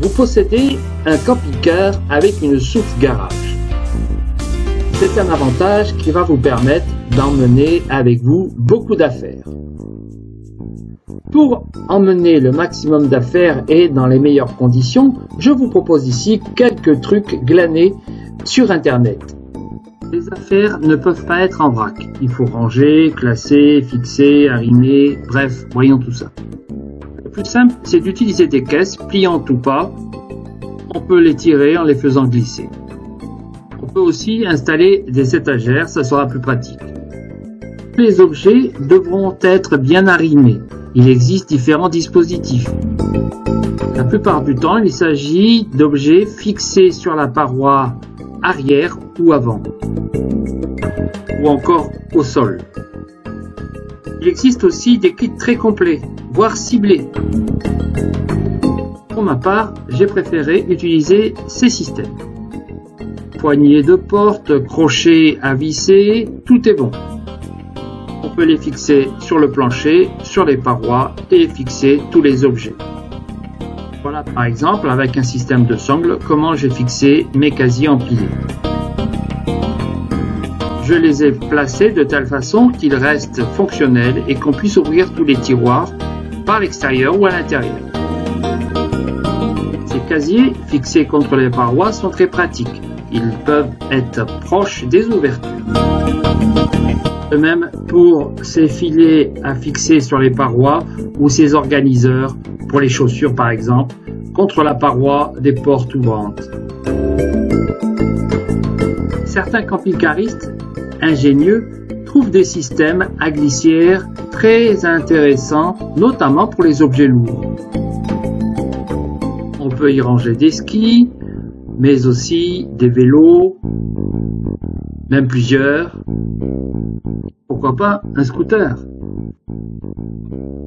Vous possédez un camping-car avec une soute garage. C'est un avantage qui va vous permettre d'emmener avec vous beaucoup d'affaires. Pour emmener le maximum d'affaires et dans les meilleures conditions, je vous propose ici quelques trucs glanés sur Internet. Les affaires ne peuvent pas être en vrac. Il faut ranger, classer, fixer, arrimer, bref, voyons tout ça. Le plus simple, c'est d'utiliser des caisses, pliantes ou pas. On peut les tirer en les faisant glisser. On peut aussi installer des étagères, ça sera plus pratique. Les objets devront être bien arrimés. Il existe différents dispositifs. La plupart du temps, il s'agit d'objets fixés sur la paroi arrière ou avant, ou encore au sol. Il existe aussi des kits très complets, voire ciblés. Pour ma part, j'ai préféré utiliser ces systèmes. Poignées de porte, crochets à visser, tout est bon. On peut les fixer sur le plancher, sur les parois et fixer tous les objets. Voilà par exemple avec un système de sangles comment j'ai fixé mes casiers empilés. Je les ai placés de telle façon qu'ils restent fonctionnels et qu'on puisse ouvrir tous les tiroirs par l'extérieur ou à l'intérieur. Ces casiers fixés contre les parois sont très pratiques. Ils peuvent être proches des ouvertures. De même pour ces filets à fixer sur les parois ou ces organiseurs pour les chaussures par exemple, contre la paroi des portes ouvrantes. Certains camping-caristes ingénieux trouvent des systèmes à glissière très intéressants, notamment pour les objets lourds. On peut y ranger des skis, mais aussi des vélos, même plusieurs. Pourquoi pas un scooter?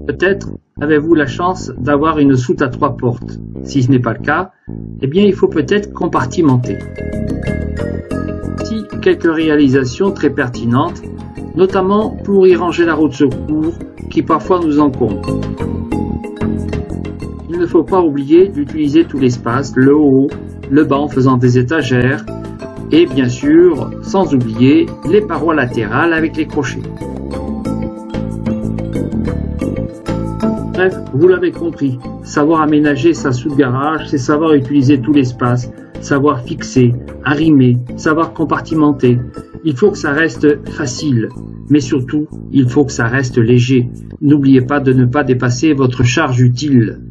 Peut-être avez-vous la chance d'avoir une soute à 3 portes. Si ce n'est pas le cas, eh bien il faut peut-être compartimenter. Ici, quelques réalisations très pertinentes, notamment pour y ranger la roue de secours qui parfois nous encombre. Il ne faut pas oublier d'utiliser tout l'espace, le haut, le bas en faisant des étagères et bien sûr, sans oublier les parois latérales avec les crochets. Bref, vous l'avez compris, savoir aménager sa soute garage, c'est savoir utiliser tout l'espace, savoir fixer, arrimer, savoir compartimenter. Il faut que ça reste facile, mais surtout, il faut que ça reste léger. N'oubliez pas de ne pas dépasser votre charge utile.